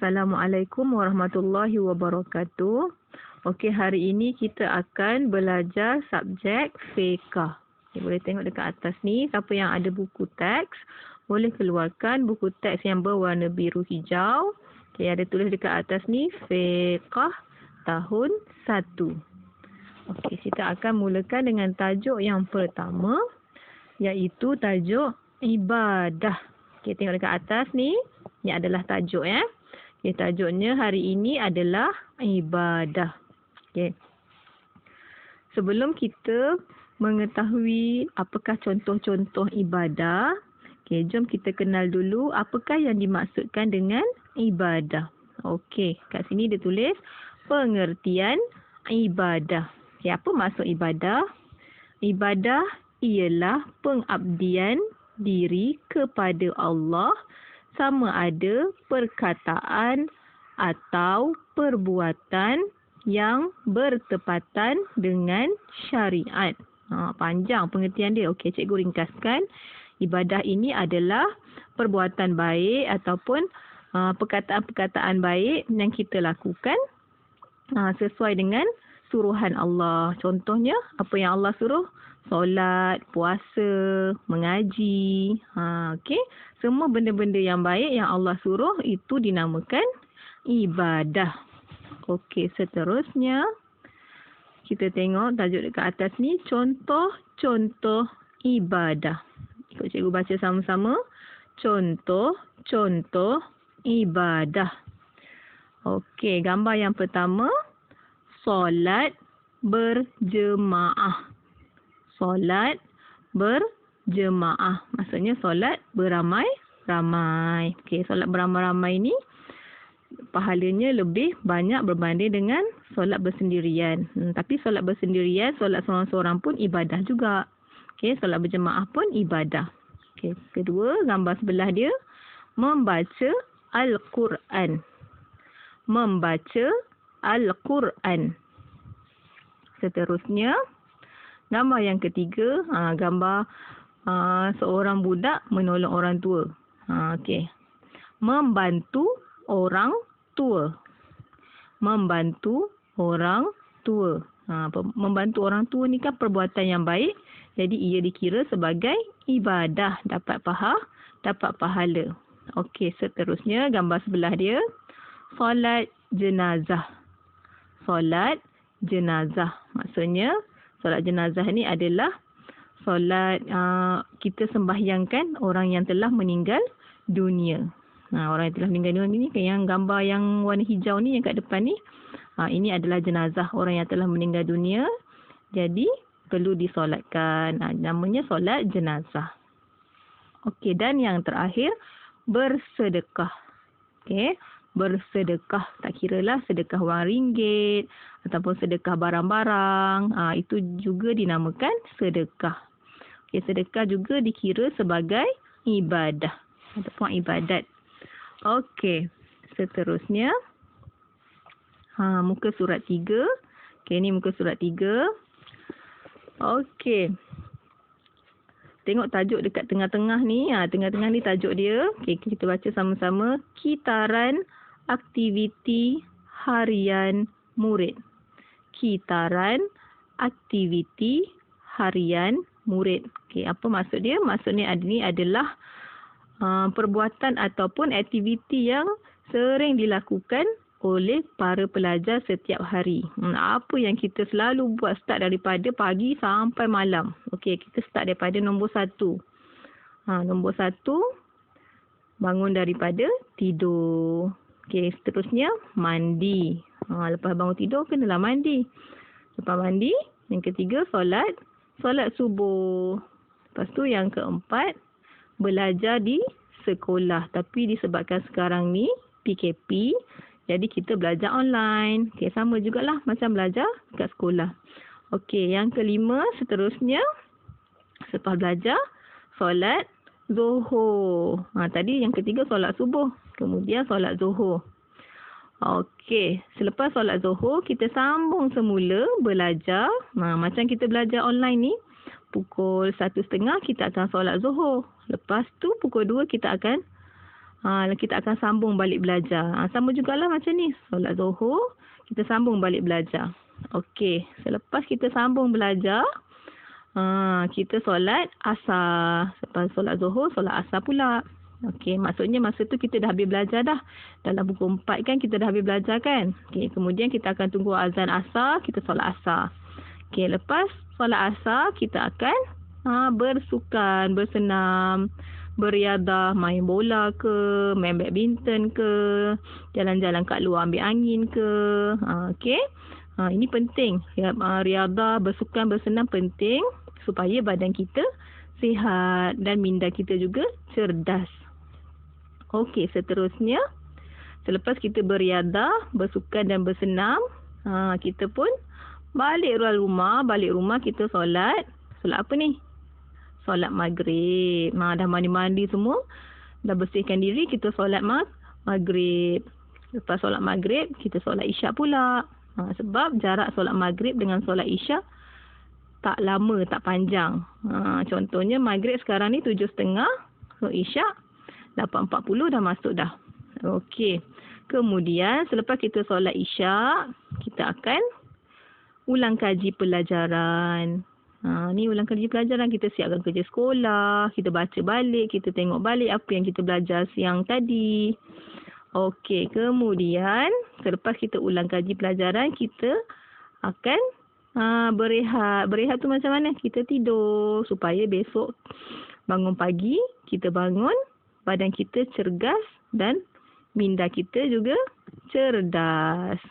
Assalamualaikum warahmatullahi wabarakatuh. Okey, hari ini kita akan belajar subjek fiqh. Okay, boleh tengok dekat atas ni, siapa yang ada buku teks, boleh keluarkan buku teks yang berwarna biru hijau. Okey, ada tulis dekat atas ni, fiqh tahun 1. Okey, kita akan mulakan dengan tajuk yang pertama, iaitu tajuk ibadah. Okey, tengok dekat atas ni, ni adalah tajuk ya. Okay, tajuknya hari ini adalah ibadah. Okay. Sebelum kita mengetahui apakah contoh-contoh ibadah, okay, jom kita kenal dulu apakah yang dimaksudkan dengan ibadah. Okey, kat sini dia tulis pengertian ibadah. Okay, apa maksud ibadah? Ibadah ialah pengabdian diri kepada Allah, sama ada perkataan atau perbuatan yang bertepatan dengan syariat. Panjang pengertian dia. Okey, cikgu ringkaskan. Ibadah ini adalah perbuatan baik ataupun perkataan-perkataan baik yang kita lakukan sesuai dengan suruhan Allah. Contohnya, apa yang Allah suruh? Solat, puasa, mengaji. Okey. Semua benda-benda yang baik yang Allah suruh itu dinamakan ibadah. Okey, seterusnya kita tengok tajuk dekat atas ni, contoh-contoh ibadah. Ikut cikgu baca sama-sama. Contoh-contoh ibadah. Okey, gambar yang pertama, solat berjemaah. Solat berjemaah. Maksudnya solat beramai-ramai. Okey, solat beramai-ramai ni pahalanya lebih banyak berbanding dengan solat bersendirian. Tapi solat bersendirian, solat seorang-seorang pun ibadah juga. Okey, solat berjemaah pun ibadah. Okey, kedua, gambar sebelah dia, membaca Al-Quran. Membaca Al-Quran. Seterusnya, gambar yang ketiga, gambar seorang budak menolong orang tua. Okey. Membantu orang tua. Membantu orang tua. Membantu orang tua ni kan perbuatan yang baik. Jadi ia dikira sebagai ibadah. Dapat pahala. Okey, seterusnya gambar sebelah dia, solat jenazah. Solat jenazah. Maksudnya, solat jenazah ni adalah solat kita sembahyangkan orang yang telah meninggal dunia. Orang yang telah meninggal dunia ni, yang gambar yang warna hijau ni yang kat depan ni, ini adalah jenazah orang yang telah meninggal dunia. Jadi perlu disolatkan. Namanya solat jenazah. Okey, dan yang terakhir, bersedekah. Okey, bersedekah. Tak kiralah sedekah wang ringgit ataupun sedekah barang-barang. Itu juga dinamakan sedekah. Okey, sedekah juga dikira sebagai ibadah ataupun ibadat. Okey, seterusnya muka surat 3. Okey, ni muka surat 3. Okey. Tengok tajuk dekat tengah-tengah ni. Tengah-tengah ni tajuk dia. Okey, kita baca sama-sama. Kitaran aktiviti harian murid. Kitaran aktiviti harian murid. Okey, apa maksud dia? Maksudnya ni adalah perbuatan ataupun aktiviti yang sering dilakukan oleh para pelajar setiap hari. Apa yang kita selalu buat, start daripada pagi sampai malam. Okey, kita start daripada nombor 1. Nombor 1, bangun daripada tidur. Okey, seterusnya mandi. Lepas bangun tidur, kenalah mandi. Lepas mandi, yang ketiga, solat subuh. Lepas tu yang keempat, belajar di sekolah. Tapi disebabkan sekarang ni PKP, jadi kita belajar online. Okey, sama jugalah macam belajar kat sekolah. Okey, yang kelima, seterusnya, selepas belajar, solat zuhur. Tadi yang ketiga solat subuh. Kemudian solat zuhur. Okey, selepas solat zuhur, kita sambung semula belajar. Macam kita belajar online ni, pukul 1.30 kita akan solat zuhur. Lepas tu pukul 2 kita akan kita akan sambung balik belajar. Sama jugalah macam ni. Solat Zuhur, kita sambung balik belajar. Okey, selepas kita sambung belajar, kita solat asar. Lepas solat Zuhur, solat asar pula. Okey, maksudnya masa tu kita dah habis belajar dah. Dalam buku 4 kan kita dah habis belajar kan. Okey, kemudian kita akan tunggu azan asar, kita solat asar. Okey, lepas solat asar, kita akan bersukan, bersenam, beriadah, main bola ke, main badminton ke, jalan-jalan kat luar ambil angin ke. Okey. Ini penting. Riadah, bersukan, bersenam penting supaya badan kita sihat dan minda kita juga cerdas. Okey, seterusnya selepas kita beriadah, bersukan dan bersenam, kita pun balik rumah. Balik rumah kita solat. Solat apa ni? Solat maghrib. Dah mandi-mandi semua. Dah bersihkan diri, kita solat maghrib. Lepas solat maghrib, kita solat isyak pula. Sebab jarak solat maghrib dengan solat isyak tak lama, tak panjang. Contohnya maghrib sekarang ni 7.30. So isyak 8.40 dah masuk dah. Okey. Kemudian selepas kita solat isyak, kita akan ulang kaji pelajaran. Ni ulang kaji pelajaran, kita siapkan kerja sekolah, kita baca balik, kita tengok balik apa yang kita belajar siang tadi. Okey, kemudian selepas kita ulang kaji pelajaran, kita akan berehat. Berehat tu macam mana? Kita tidur supaya besok bangun pagi, kita bangun, badan kita cergas dan minda kita juga cerdas.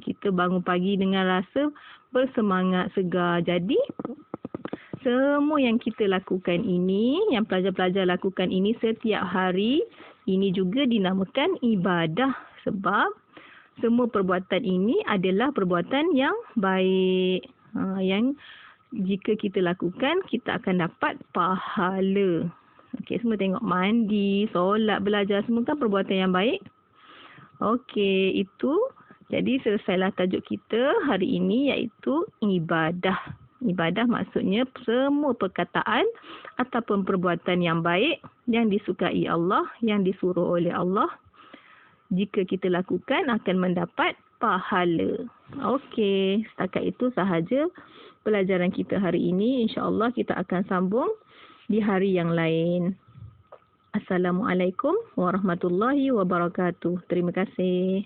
Kita bangun pagi dengan rasa bersemangat, segar. Jadi, semua yang kita lakukan ini, yang pelajar-pelajar lakukan ini setiap hari, ini juga dinamakan ibadah. Sebab semua perbuatan ini adalah perbuatan yang baik. Yang jika kita lakukan, kita akan dapat pahala. Okey, semua tengok mandi, solat, belajar, semua kan perbuatan yang baik. Okey, itu. Jadi selesailah tajuk kita hari ini iaitu ibadah. Ibadah maksudnya semua perkataan ataupun perbuatan yang baik yang disukai Allah, yang disuruh oleh Allah. Jika kita lakukan akan mendapat pahala. Okey, setakat itu sahaja pelajaran kita hari ini. InsyaAllah kita akan sambung di hari yang lain. Assalamualaikum warahmatullahi wabarakatuh. Terima kasih.